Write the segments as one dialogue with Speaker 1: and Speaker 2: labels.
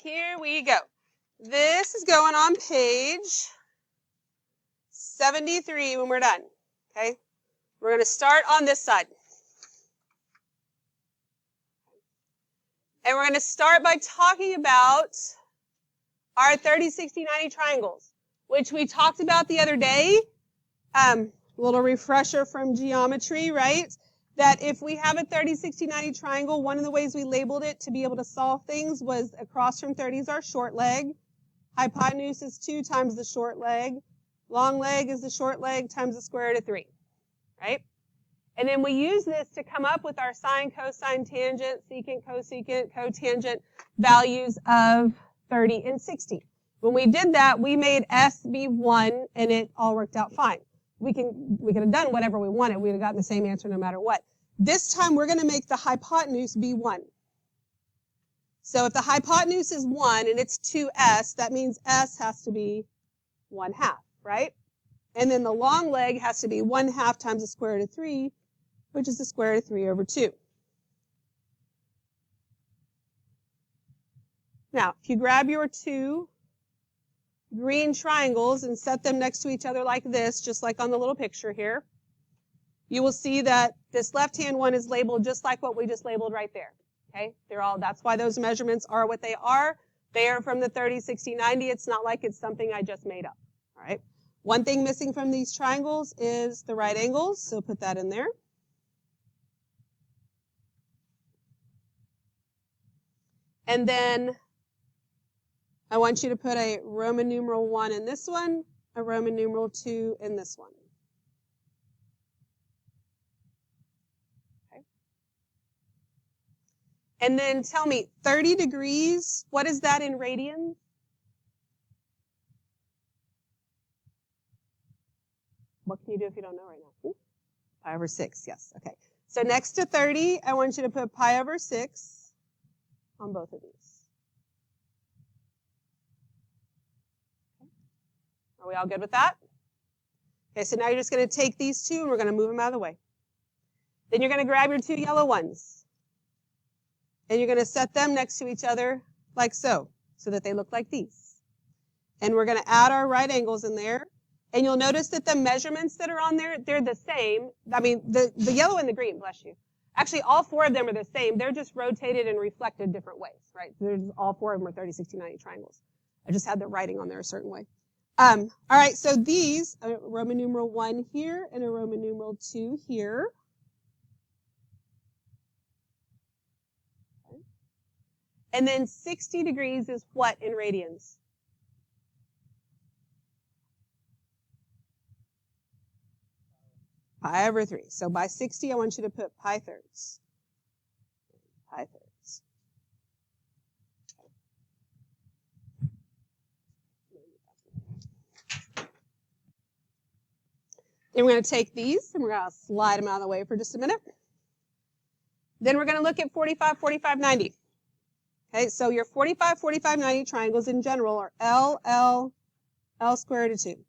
Speaker 1: here we go. This is going on page 73 when we're done, okay? We're going to start on this side. And we're going to start by talking about our 30, 60, 90 triangles, which we talked about the other day. A little refresher from geometry, right? That if we have a 30, 60, 90 triangle, one of the ways we labeled it to be able to solve things was across from 30 is our short leg. Hypotenuse is 2 times the short leg. Long leg is the short leg times the square root of 3, right? And then we use this to come up with our sine, cosine, tangent, secant, cosecant, cotangent values of 30 and 60. When we did that, we made S be 1, and it all worked out fine. We could have done whatever we wanted. We would have gotten the same answer no matter what. This time, we're going to make the hypotenuse be 1. So if the hypotenuse is 1 and it's 2S, that means S has to be 1/2, right? And then the long leg has to be 1/2 times the square root of 3, which is the square root of 3 over 2. Now, if you grab your 2 green triangles and set them next to each other like this, just like on the little picture here, you will see that this left-hand one is labeled just like what we just labeled right there. Okay? That's why those measurements are what they are. They are from the 30, 60, 90. It's not like it's something I just made up. All right? One thing missing from these triangles is the right angles, so put that in there. And then I want you to put a Roman numeral 1 in this one, a Roman numeral 2 in this one. Okay. And then tell me, 30 degrees, what is that in radians? What can you do if you don't know right now? Ooh, pi over 6, yes, okay. So next to 30, I want you to put pi over 6 on both of these. Are we all good with that? Okay, so now you're just going to take these two and we're going to move them out of the way. Then you're going to grab your 2 yellow ones. And you're going to set them next to each other like so that they look like these. And we're going to add our right angles in there. And you'll notice that the measurements that are on there, they're the same. I mean, the yellow and the green, bless you. Actually, all 4 of them are the same. They're just rotated and reflected different ways, right? All 4 of them are 30, 60, 90 triangles. I just had the writing on there a certain way. All right, so these, a Roman numeral 1 here and a Roman numeral 2 here. Okay. And then 60 degrees is what in radians? Pi over 3. So by 60, I want you to put pi thirds. Pi thirds. Then we're going to take these and we're going to slide them out of the way for just a minute. Then we're going to look at 45, 45, 90. Okay, so your 45, 45, 90 triangles in general are L, L, L squared root of 2.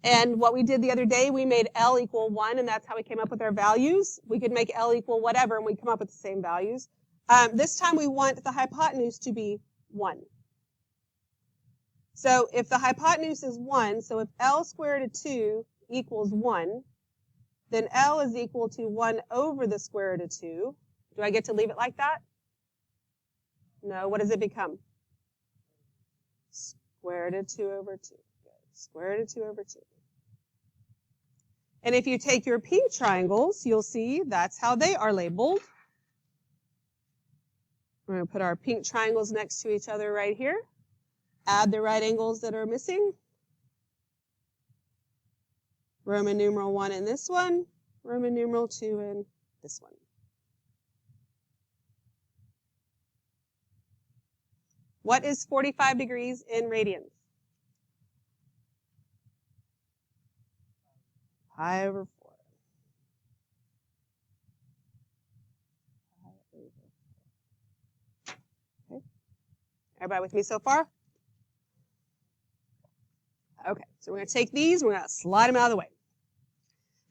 Speaker 1: And what we did the other day, we made L equal 1, and that's how we came up with our values. We could make L equal whatever, and we come up with the same values. This time we want the hypotenuse to be 1. So if the hypotenuse is 1, so if L squared root of 2 equals 1, then L is equal to 1 over the square root of 2. Do I get to leave it like that? No. What does it become? Square root of 2 over 2. Square root of 2 over 2. And if you take your pink triangles, you'll see that's how they are labeled. We're going to put our pink triangles next to each other right here. Add the right angles that are missing. Roman numeral 1 in this one. Roman numeral 2 in this one. What is 45 degrees in radians? Pi over 4. Pi over 4. Okay. Everybody with me so far? Okay, so we're going to take these, we're going to slide them out of the way.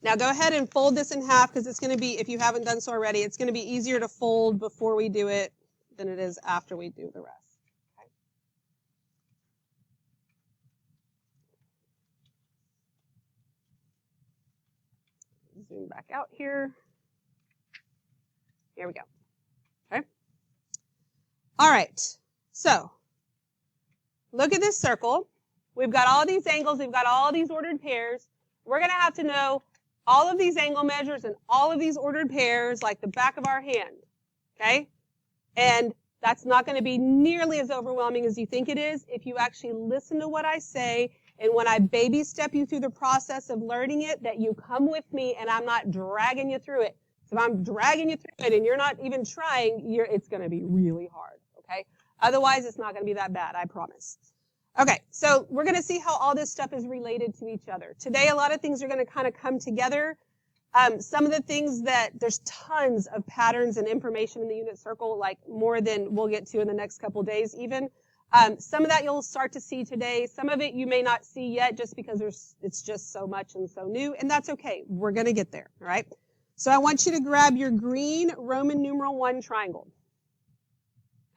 Speaker 1: Now go ahead and fold this in half because it's going to be, if you haven't done so already, it's going to be easier to fold before we do it than it is after we do the rest. Okay. Zoom back out here. Here we go. Okay. All right. So look at this circle. We've got all these angles. We've got all these ordered pairs. We're going to have to know all of these angle measures and all of these ordered pairs like the back of our hand. Okay? And that's not going to be nearly as overwhelming as you think it is if you actually listen to what I say, and when I baby step you through the process of learning it, that you come with me and I'm not dragging you through it. So if I'm dragging you through it and you're not even trying, it's going to be really hard. Okay? Otherwise, it's not going to be that bad, I promise. Okay, so we're going to see how all this stuff is related to each other. Today, a lot of things are going to kind of come together. Some of the things that there's tons of patterns and information in the unit circle, like more than we'll get to in the next couple days even. Some of that you'll start to see today. Some of it you may not see yet just because it's just so much and so new, and that's okay. We're going to get there, all right? So I want you to grab your green Roman numeral 1 triangle.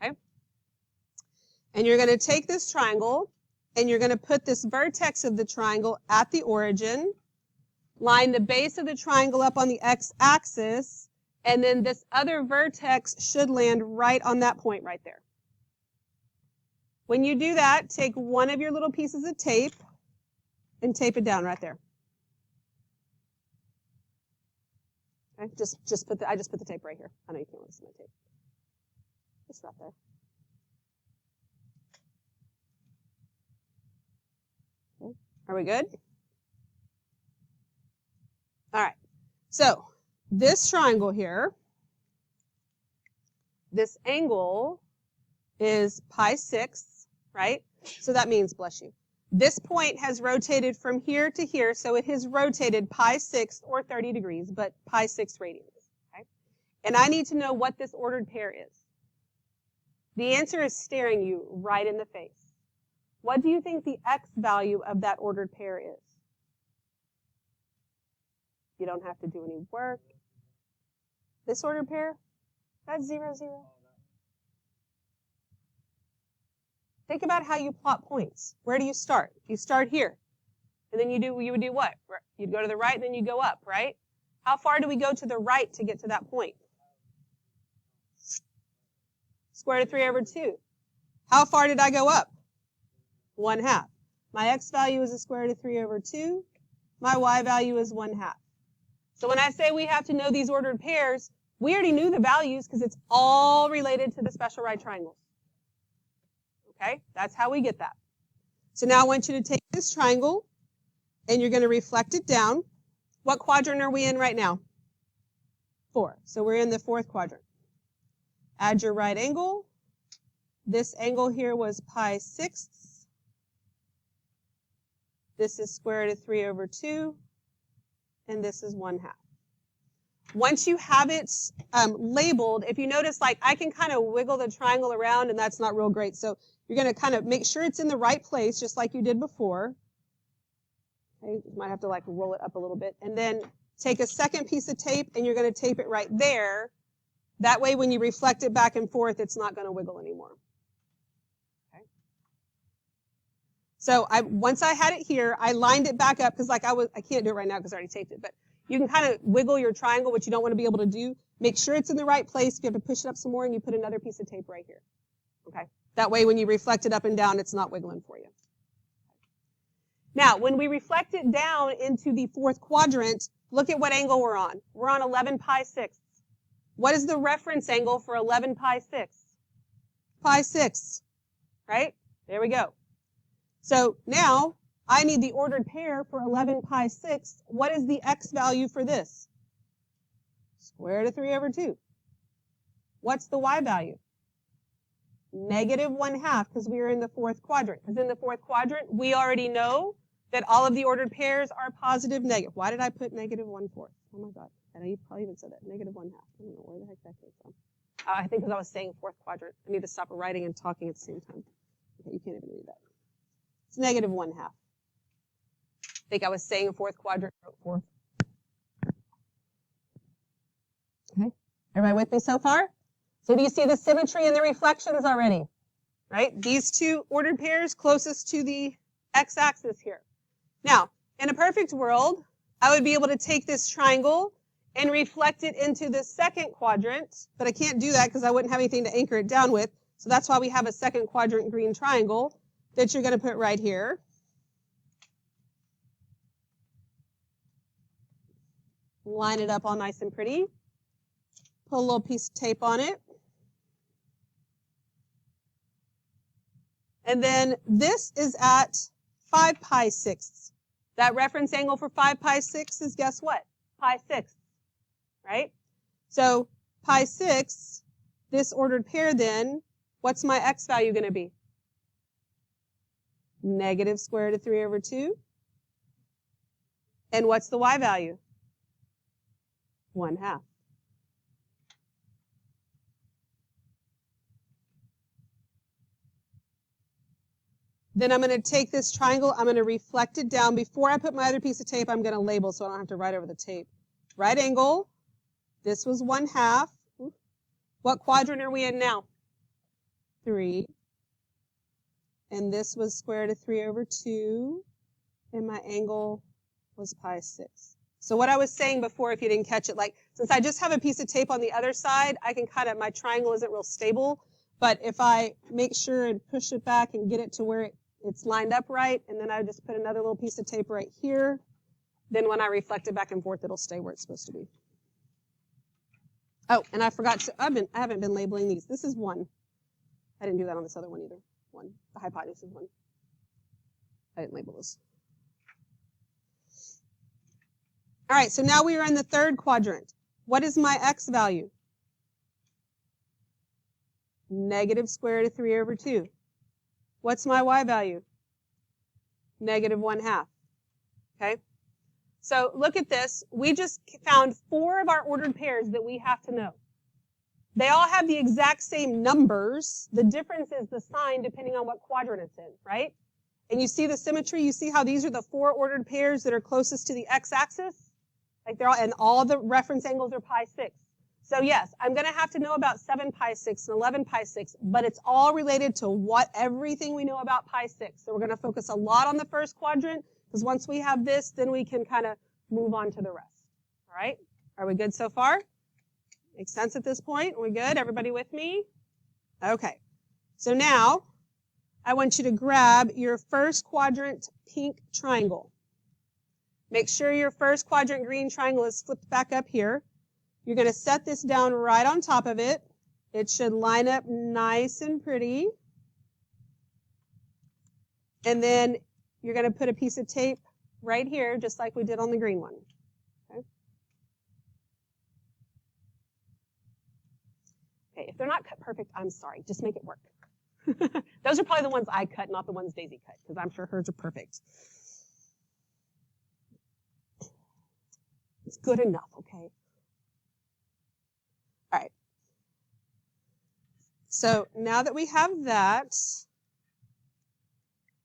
Speaker 1: Okay? And you're going to take this triangle, and you're going to put this vertex of the triangle at the origin, line the base of the triangle up on the x-axis, and then this other vertex should land right on that point right there. When you do that, take one of your little pieces of tape and tape it down right there. Okay? I just put the tape right here. I know you can't really see my tape. Just right there. Okay. Are we good? All right. So this triangle here, this angle is pi 6, right? So that means, bless you, this point has rotated from here to here, so it has rotated pi 6 or 30 degrees, but pi 6 radians, okay? And I need to know what this ordered pair is. The answer is staring you right in the face. What do you think the x value of that ordered pair is? You don't have to do any work. This ordered pair, that's 0, 0. Think about how you plot points. Where do you start? You start here. And then you would do what? You'd go to the right, and then you go up, right? How far do we go to the right to get to that point? Square root of 3 over 2. How far did I go up? 1/2. My x value is the square root of 3 over 2. My y value is 1/2. So when I say we have to know these ordered pairs, we already knew the values because it's all related to the special right triangles. Okay? That's how we get that. So now I want you to take this triangle, and you're going to reflect it down. What quadrant are we in right now? 4. So we're in the 4th quadrant. Add your right angle. This angle here was pi 6. This is square root of 3 over 2. And this is 1/2. Once you have it labeled, if you notice, like, I can kind of wiggle the triangle around, and that's not real great. So you're going to kind of make sure it's in the right place, just like you did before. Okay, you might have to, like, roll it up a little bit. And then take a second piece of tape, and you're going to tape it right there. That way, when you reflect it back and forth, it's not going to wiggle anymore. Okay. So once I had it here, I lined it back up because, like, I can't do it right now because I already taped it, but you can kind of wiggle your triangle, which you don't want to be able to do. Make sure it's in the right place. If you have to push it up some more, and you put another piece of tape right here. Okay? That way, when you reflect it up and down, it's not wiggling for you. Now, when we reflect it down into the 4th quadrant, look at what angle we're on. We're on 11 pi 6. What is the reference angle for 11 pi 6? Pi 6. Right? There we go. So now, I need the ordered pair for 11 pi 6. What is the x value for this? Square root of 3 over 2. What's the y value? Negative 1/2, because we are in the 4th quadrant. Because in the 4th quadrant, we already know that all of the ordered pairs are positive, negative. Why did I put negative 1/4? Oh my God. I know you probably even said that. Negative 1/2. I don't know where the heck that came from. I think because I was saying 4th quadrant. I need to stop writing and talking at the same time. Okay, you can't even read that. It's negative 1/2. I think I was saying 4th quadrant, 4th. Okay. Everybody with me so far? So do you see the symmetry in the reflections already? Right? These two ordered pairs closest to the x-axis here. Now, in a perfect world, I would be able to take this triangle and reflect it into the second quadrant, but I can't do that because I wouldn't have anything to anchor it down with. So that's why we have a second quadrant green triangle that you're going to put right here. Line it up all nice and pretty. Put a little piece of tape on it. And then this is at 5 pi sixths. That reference angle for 5 pi sixths is, guess what? Pi sixths, right? So pi sixths, this ordered pair then, what's my x value going to be? Negative square root of 3 over 2. And what's the y value? 1/2. Then I'm going to take this triangle, I'm going to reflect it down. Before I put my other piece of tape, I'm going to label so I don't have to write over the tape. Right angle, this was 1/2. What quadrant are we in now? 3. And this was square root of 3 over 2. And my angle was pi 6. So what I was saying before, if you didn't catch it, like, since I just have a piece of tape on the other side, I can kind of, my triangle isn't real stable. But if I make sure and push it back and get it to where it's lined up right, and then I just put another little piece of tape right here, then when I reflect it back and forth, it'll stay where it's supposed to be. Oh, and I forgot to, I haven't been labeling these. This is 1. I didn't do that on this other one either. 1. The hypotenuse is 1. I didn't label this. All right, so now we are in the third quadrant. What is my x value? Negative square root of 3 over 2. What's my y value? Negative 1/2. Okay? So look at this. We just found 4 of our ordered pairs that we have to know. They all have the exact same numbers. The difference is the sign depending on what quadrant it's in, right? And you see the symmetry? You see how these are the 4 ordered pairs that are closest to the x-axis? Like they're all, and all the reference angles are pi 6. So yes, I'm going to have to know about 7 pi 6 and 11 pi 6, but it's all related to everything we know about pi 6. So we're going to focus a lot on the first quadrant, because once we have this, then we can kind of move on to the rest. All right? Are we good so far? Makes sense at this point? Are we good? Everybody with me? Okay. So now, I want you to grab your first quadrant pink triangle. Make sure your first quadrant green triangle is flipped back up here. You're going to set this down right on top of it. It should line up nice and pretty. And then you're going to put a piece of tape right here, just like we did on the green one. Okay? Okay, if they're not cut perfect, I'm sorry. Just make it work. Those are probably the ones I cut, not the ones Daisy cut, because I'm sure hers are perfect. It's good enough, okay? All right. So now that we have that,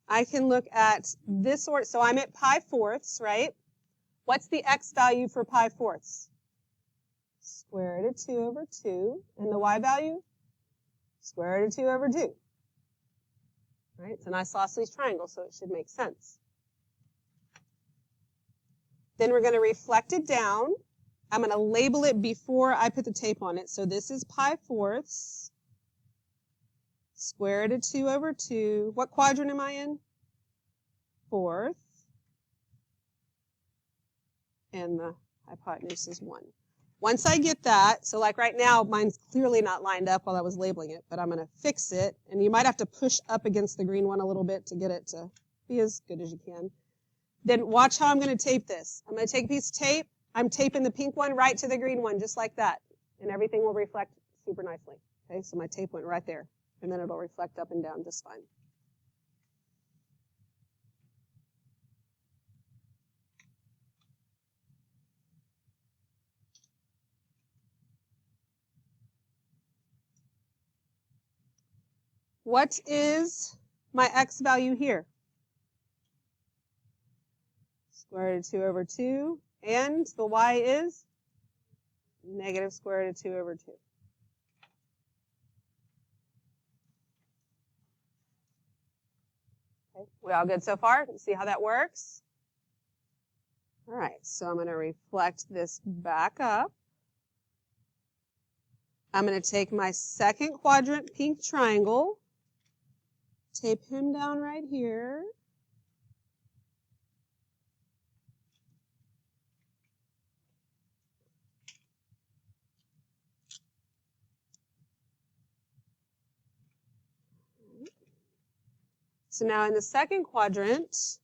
Speaker 1: I can look at this order. So I'm at pi fourths, right? What's the x value for pi fourths? Square root of 2 over 2. And the y value? Square root of 2 over 2. Right? It's an isosceles triangle, so it should make sense. Then we're going to reflect it down. I'm going to label it before I put the tape on it. So this is pi fourths. Square root of 2 over 2. What quadrant am I in? Fourth. And the hypotenuse is 1. Once I get that, so like right now, mine's clearly not lined up while I was labeling it, but I'm going to fix it. And you might have to push up against the green one a little bit to get it to be as good as you can. Then watch how I'm going to tape this. I'm going to take a piece of tape. I'm taping the pink one right to the green one, just like that. And everything will reflect super nicely. Okay, so my tape went right there. And then it'll reflect up and down just fine. What is my x value here? Square root of 2 over 2. And the y is negative square root of 2 over 2. Okay, we all good so far? See how that works? All right, so I'm going to reflect this back up. I'm going to take my second quadrant pink triangle, tape him down right here. So now in the second quadrant,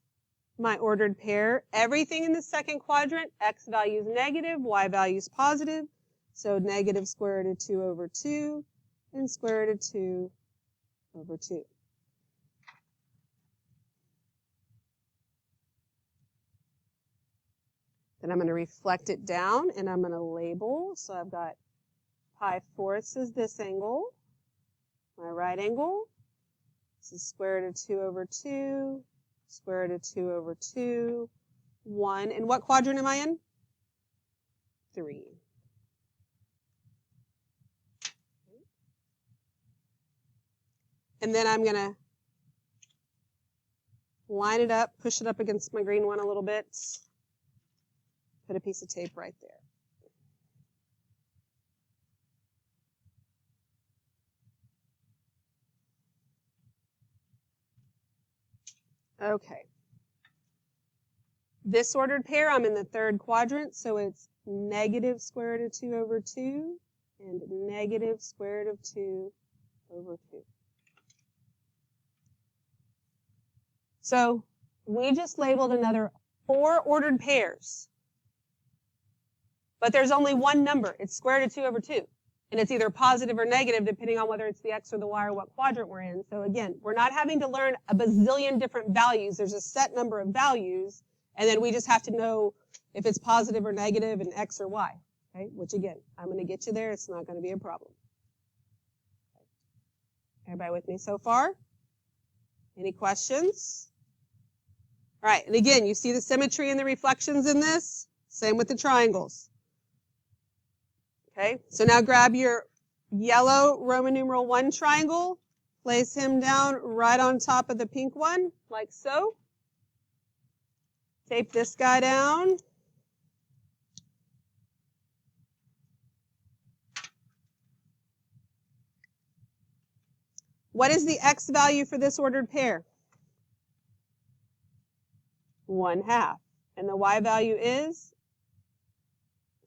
Speaker 1: my ordered pair, everything in the second quadrant, x value is negative, y value is positive. So negative square root of 2 over 2 and square root of 2 over 2. Then I'm going to reflect it down and I'm going to label. So I've got pi fourths is this angle, my right angle. This is square root of 2 over 2, square root of 2 over 2, 1. And what quadrant am I in? 3. And then I'm going to line it up, push it up against my green one a little bit, put a piece of tape right there. Okay. This ordered pair, I'm in the third quadrant, so it's negative square root of 2 over 2 and negative square root of 2 over 2. So we just labeled another 4 ordered pairs. But there's only one number. It's square root of 2 over 2. And it's either positive or negative depending on whether it's the x or the y or what quadrant we're in. So again, we're not having to learn a bazillion different values. There's a set number of values, and then we just have to know if it's positive or negative and x or y. Okay? Which again, I'm going to get you there. It's not going to be a problem. Everybody with me so far? Any questions? All right, and again, you see the symmetry and the reflections in this? Same with the triangles. Okay, so now grab your yellow Roman numeral 1 triangle, place him down right on top of the pink one, like so. Tape this guy down. What is the x value for this ordered pair? 1/2. And the y value is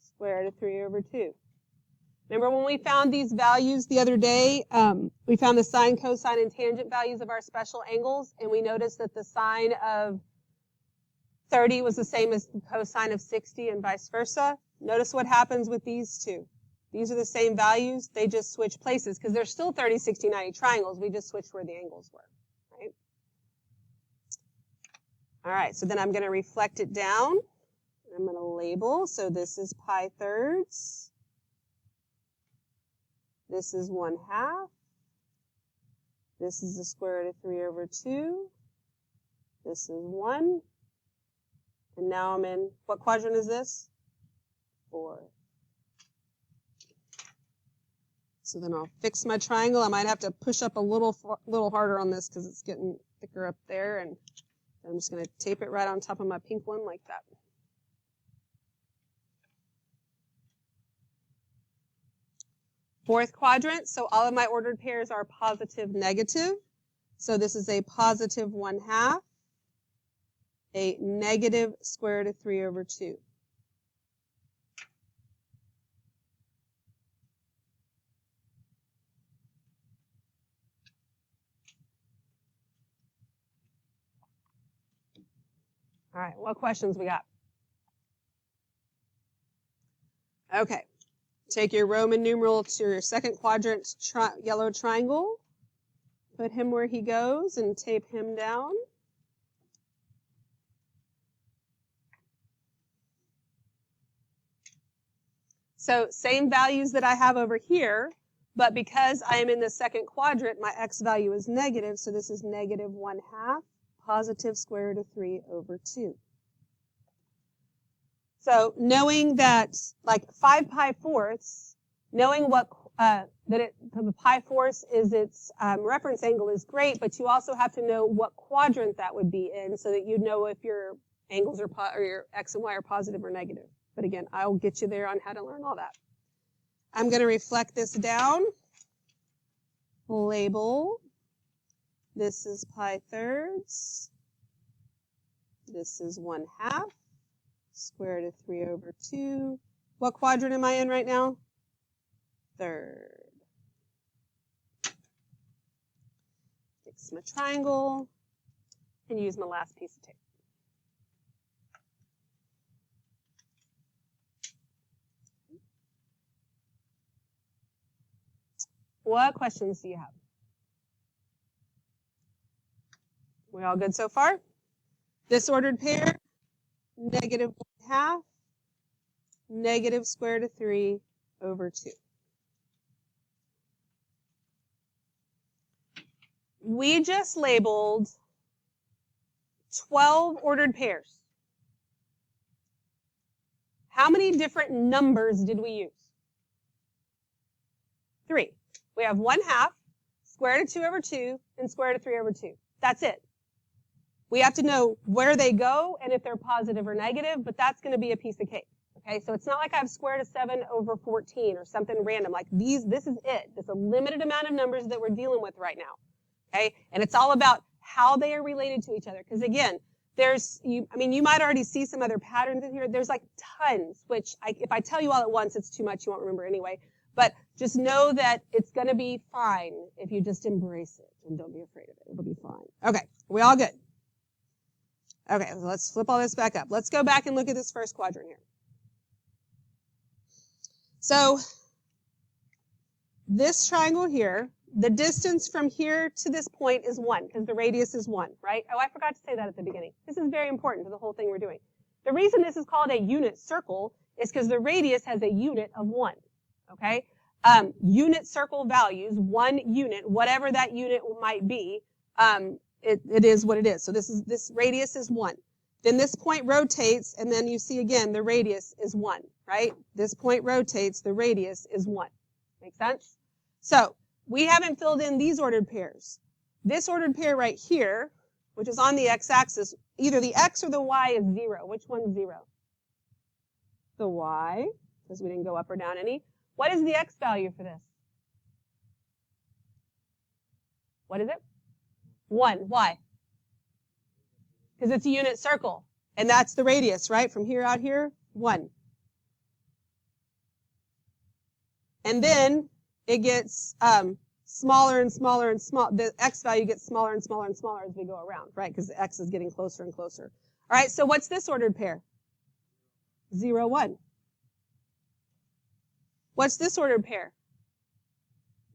Speaker 1: square root of 3 over 2. Remember when we found these values the other day, we found the sine, cosine, and tangent values of our special angles, and we noticed that the sine of 30 was the same as the cosine of 60 and vice versa. Notice what happens with these two. These are the same values, they just switch places, because they're still 30, 60, 90 triangles, we just switched where the angles were, right? All right, so then I'm going to reflect it down. I'm going to label, so this is pi thirds. This is 1/2. This is the square root of 3 over 2. This is 1. And now I'm in, what quadrant is this? 4. So then I'll fix my triangle. I might have to push up a little harder on this because it's getting thicker up there. And I'm just going to tape it right on top of my pink one like that. Fourth quadrant, so all of my ordered pairs are positive, negative. So this is a positive 1/2, a negative square root of 3 over 2. All right, what questions we got? Okay. Take your Roman numeral to your second quadrant yellow triangle. Put him where he goes and tape him down. So same values that I have over here, but because I am in the second quadrant, my x value is negative, so this is negative 1/2, positive square root of 3 over 2. So knowing that, like 5 pi fourths, knowing what the pi force is its reference angle is great, but you also have to know what quadrant that would be in so that you know if your angles are or your x and y are positive or negative. But again, I'll get you there on how to learn all that. I'm going to reflect this down. Label. This is pi thirds. This is 1/2. Square root of 3 over 2. What quadrant am I in right now? Third. Fix my triangle and use my last piece of tape. What questions do you have? We all good so far? Disordered pair, negative 1/2, negative square root of 3 over 2. We just labeled 12 ordered pairs. How many different numbers did we use? 3. We have 1/2, square root of 2 over 2, and square root of 3 over 2. That's it. We have to know where they go and if they're positive or negative, but that's going to be a piece of cake. Okay, so it's not like I have square root of 7 over 14 or something random. Like this is it. It's a limited amount of numbers that we're dealing with right now. Okay, and it's all about how they are related to each other. Because again, you might already see some other patterns in here. There's like tons, which if I tell you all at once, it's too much. You won't remember anyway. But just know that it's going to be fine if you just embrace it and don't be afraid of it. It'll be fine. Okay, are we all good? Okay, so let's flip all this back up. Let's go back and look at this first quadrant here. So this triangle here, the distance from here to this point is 1 because the radius is 1, right? Oh, I forgot to say that at the beginning. This is very important to the whole thing we're doing. The reason this is called a unit circle is because the radius has a unit of 1, okay? Unit circle values, 1 unit, whatever that unit might be, it is what it is. So this radius is 1. Then this point rotates, and then you see again the radius is 1, right? This point rotates, the radius is 1. Make sense? So we haven't filled in these ordered pairs. This ordered pair right here, which is on the x-axis, either the x or the y is 0. Which one's 0? The y, because we didn't go up or down any. What is the x value for this? What is it? 1. Why? Because it's a unit circle. And that's the radius, right? From here out here, 1. And then it gets smaller and smaller and smaller. The x value gets smaller and smaller and smaller as we go around, right? Because the x is getting closer and closer. All right, so what's this ordered pair? 0, 1. What's this ordered pair?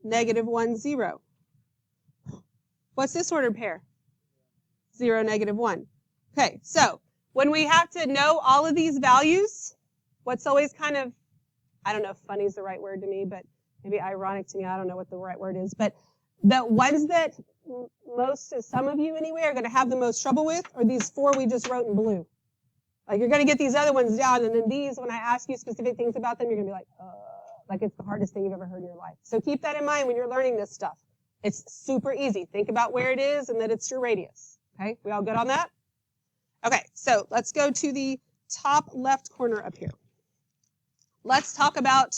Speaker 1: Negative 1, 0. What's this ordered pair? 0, negative 1. Okay, so when we have to know all of these values, what's always kind of, I don't know if funny is the right word to me, but maybe ironic to me, I don't know what the right word is, but the ones that some of you anyway, are going to have the most trouble with are these 4 we just wrote in blue. Like you're going to get these other ones down, and then these, when I ask you specific things about them, you're going to be like it's the hardest thing you've ever heard in your life. So keep that in mind when you're learning this stuff. It's super easy. Think about where it is and that it's your radius. Okay, we all good on that? Okay, so let's go to the top left corner up here. Let's talk about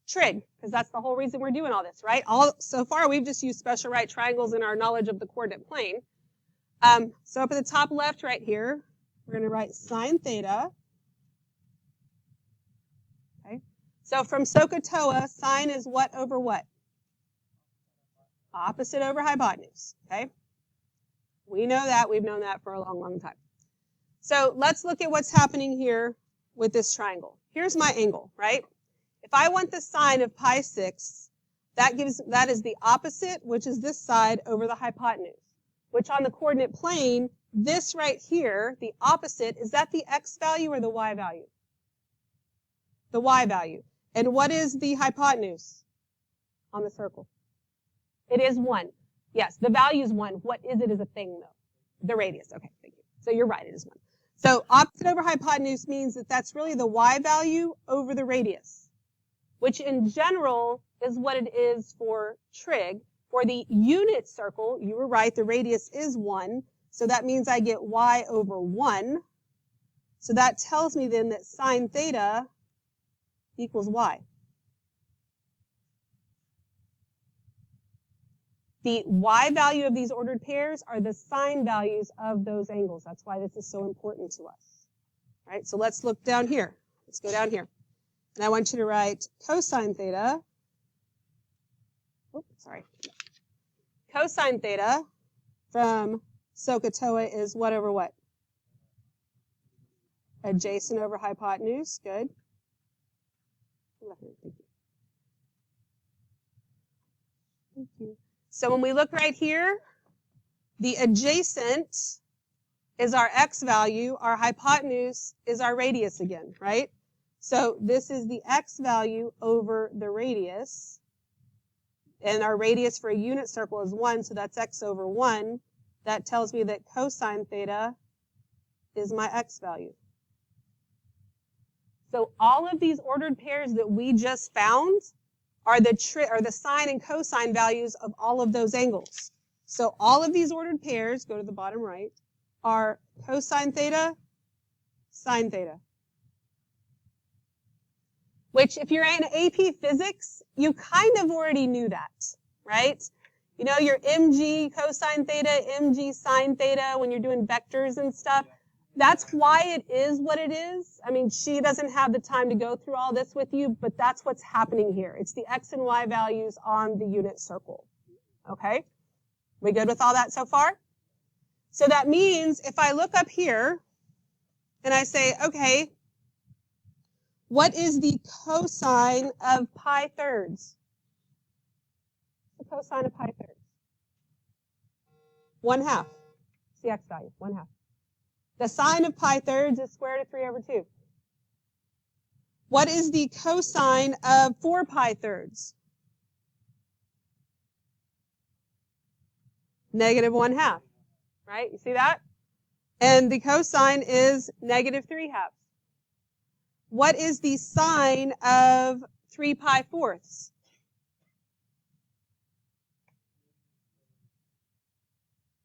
Speaker 1: trig, because that's the whole reason we're doing all this, right? So far, we've just used special right triangles in our knowledge of the coordinate plane. So up at the top left right here, we're going to write sine theta. Okay, so from SOHCAHTOA, sine is what over what? Opposite over hypotenuse, okay? We know that. We've known that for a long, long time. So let's look at what's happening here with this triangle. Here's my angle, right? If I want the sine of pi 6, that is the opposite, which is this side, over the hypotenuse, which on the coordinate plane, this right here, the opposite, is that the x value or the y value? The y value. And what is the hypotenuse on the circle? It is 1. Yes, the value is 1. What is it as a thing, though? The radius. Okay, thank you. So you're right, it is 1. So opposite over hypotenuse means that that's really the y value over the radius, which in general is what it is for trig. For the unit circle, you were right, the radius is 1, so that means I get y over 1. So that tells me then that sine theta equals y. The y value of these ordered pairs are the sine values of those angles. That's why this is so important to us. All right, so let's look down here. Let's go down here. And I want you to write cosine theta. Oops, sorry. Cosine theta from SOHCAHTOA is what over what? Adjacent over hypotenuse. Good. Thank you. Thank you. So when we look right here, the adjacent is our x value. Our hypotenuse is our radius again, right? So this is the x value over the radius. And our radius for a unit circle is 1, so that's x over 1. That tells me that cosine theta is my x value. So all of these ordered pairs that we just found are the sine and cosine values of all of those angles. So all of these ordered pairs, go to the bottom right, are cosine theta, sine theta. Which, if you're in AP Physics, you kind of already knew that, right? You know your mg cosine theta, mg sine theta when you're doing vectors and stuff. That's why it is what it is. I mean, she doesn't have the time to go through all this with you, but that's what's happening here. It's the x and y values on the unit circle. Okay? We good with all that so far? So that means if I look up here and I say, okay, what is the cosine of pi thirds? The cosine of pi thirds. 1/2. It's the x value, 1/2. The sine of pi thirds is square root of 3 over 2. What is the cosine of 4 pi thirds? Negative 1/2. Right? You see that? And the cosine is negative 3/2. What is the sine of 3 pi fourths?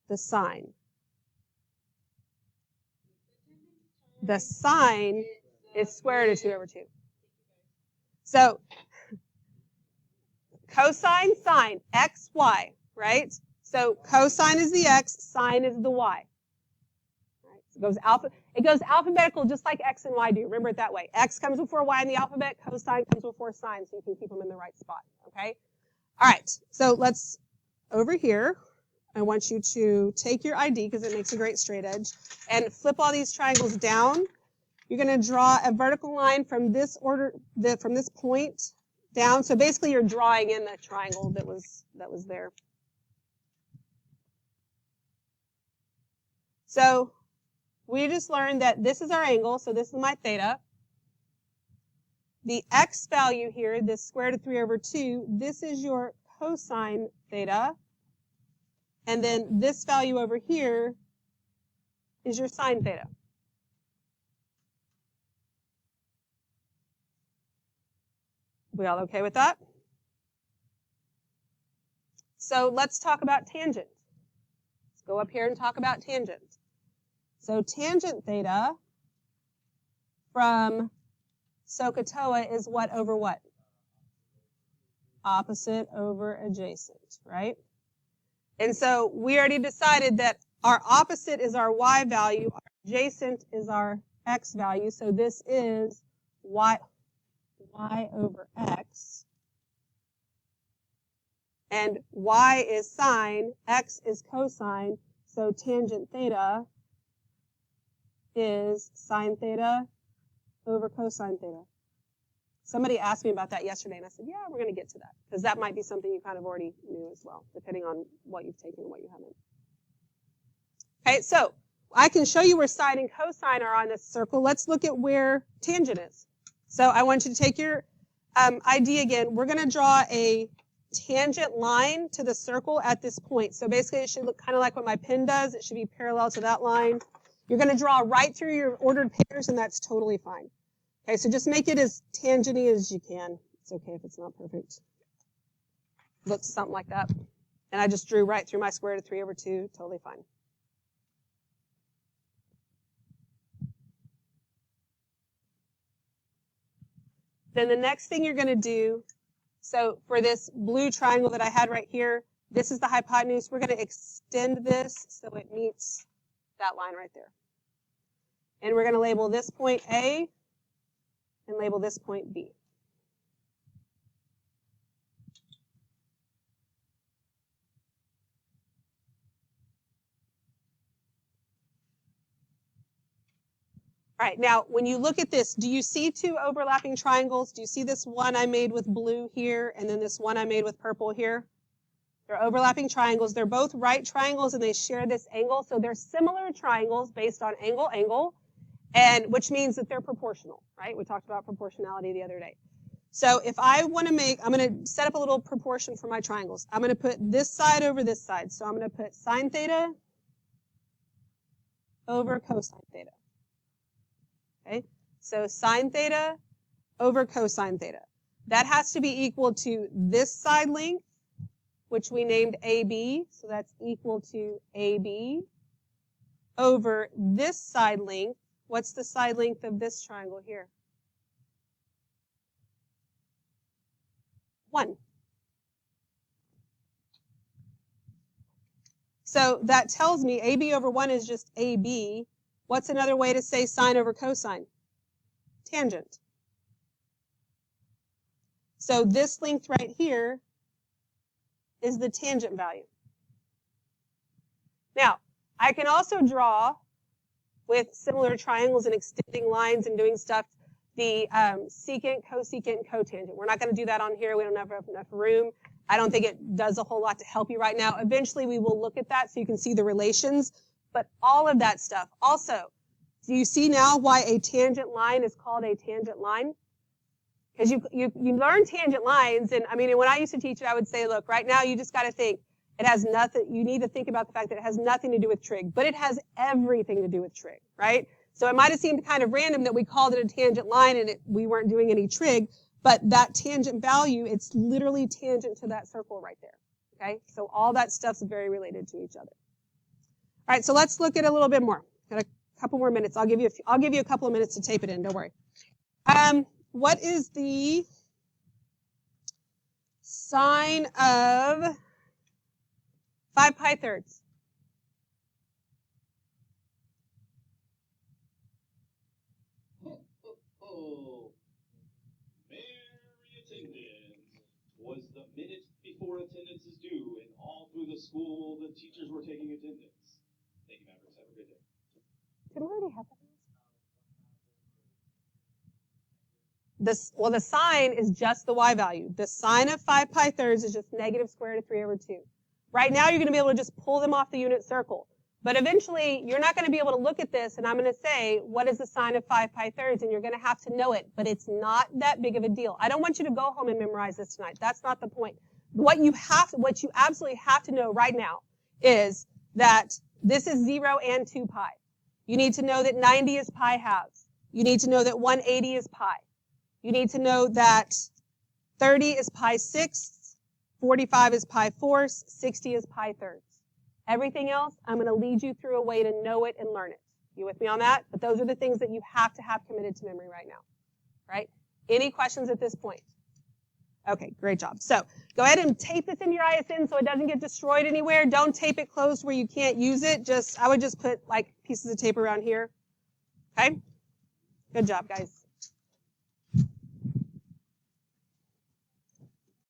Speaker 1: The sine. The sine is square root of 2 over 2. So, cosine, sine, x, y, right? So, cosine is the x, sine is the y. Right? So it goes alphabetical just like x and y do. Remember it that way. X comes before y in the alphabet, cosine comes before sine, so you can keep them in the right spot, okay? All right, so let's, over here, I want you to take your ID, because it makes a great straight edge, and flip all these triangles down. You're going to draw a vertical line from this from this point down. So basically you're drawing in the triangle that was there. So we just learned that this is our angle, so this is my theta. The x value here, this square root of 3 over 2, this is your cosine theta. And then this value over here is your sine theta. We all okay with that? So let's talk about tangent. Let's go up here and talk about tangent. So tangent theta from SOHCAHTOA is what over what? Opposite over adjacent, right? And so we already decided that our opposite is our y value, our adjacent is our x value, so this is y over x. And y is sine, x is cosine, so tangent theta is sine theta over cosine theta. Somebody asked me about that yesterday, and I said, yeah, we're going to get to that, because that might be something you kind of already knew as well, depending on what you've taken and what you haven't. Okay, so I can show you where sine and cosine are on this circle. Let's look at where tangent is. So I want you to take your ID again. We're going to draw a tangent line to the circle at this point. So basically it should look kind of like what my pen does. It should be parallel to that line. You're going to draw right through your ordered pairs, and that's totally fine. Okay, so just make it as tangenty as you can. It's okay if it's not perfect. looks something like that. And I just drew right through my square root of 3 over 2, totally fine. Then the next thing you're going to do, so for this blue triangle that I had right here, this is the hypotenuse. We're going to extend this so it meets that line right there. And we're going to label this point A and label this point B. All right, now when you look at this, do you see two overlapping triangles? Do you see this one I made with blue here and then this one I made with purple here? They're overlapping triangles. They're both right triangles and they share this angle. So they're similar triangles based on angle, and which means that they're proportional, right? We talked about proportionality the other day. So if I want to make, I'm going to set up a little proportion for my triangles. I'm going to put this side over this side. So I'm going to put sine theta over cosine theta. Okay, so sine theta over cosine theta. That has to be equal to this side length, which we named AB, so that's equal to AB, over this side length. What's the side length of this triangle here? 1. So that tells me AB over 1 is just AB. What's another way to say sine over cosine? Tangent. So this length right here is the tangent value. Now, I can also draw with similar triangles and extending lines and doing stuff, the secant, cosecant, and cotangent. We're not going to do that on here. We don't have enough room. I don't think it does a whole lot to help you right now. Eventually, we will look at that so you can see the relations. But all of that stuff. Also, do you see now why a tangent line is called a tangent line? Because you learn tangent lines, and I mean, when I used to teach it, I would say, look, right now you just got to think it has nothing. You need to think about the fact that it has nothing to do with trig, but it has everything to do with trig, right? So it might have seemed kind of random that we called it a tangent line and we weren't doing any trig, but that tangent value, it's literally tangent to that circle right there. Okay, so all that stuff's very related to each other. All right, so let's look at a little bit more. Got a couple more minutes. I'll give you a couple of minutes to tape it in. Don't worry. What is the sine of 5 pi thirds?
Speaker 2: Merry attendance was the minute before attendance is due, and all through the school, the teachers were taking attendance. Thank you, Mavericks. Have a good day.
Speaker 1: Did we already have that? Well, the sine is just the y value. The sine of 5 pi thirds is just negative square root of 3 over 2. Right now, you're going to be able to just pull them off the unit circle. But eventually, you're not going to be able to look at this, and I'm going to say, what is the sine of 5 pi thirds? And you're going to have to know it, but it's not that big of a deal. I don't want you to go home and memorize this tonight. That's not the point. What you absolutely have to know right now is that this is 0 and 2 pi. You need to know that 90 is pi halves. You need to know that 180 is pi. You need to know that 30 is pi sixths, 45 is pi fourths, 60 is pi thirds. Everything else, I'm going to lead you through a way to know it and learn it. You with me on that? But those are the things that you have to have committed to memory right now. Right? Any questions at this point? Okay, great job. So go ahead and tape this into your ISN so it doesn't get destroyed anywhere. Don't tape it closed where you can't use it. I would just put like pieces of tape around here. Okay? Good job, guys.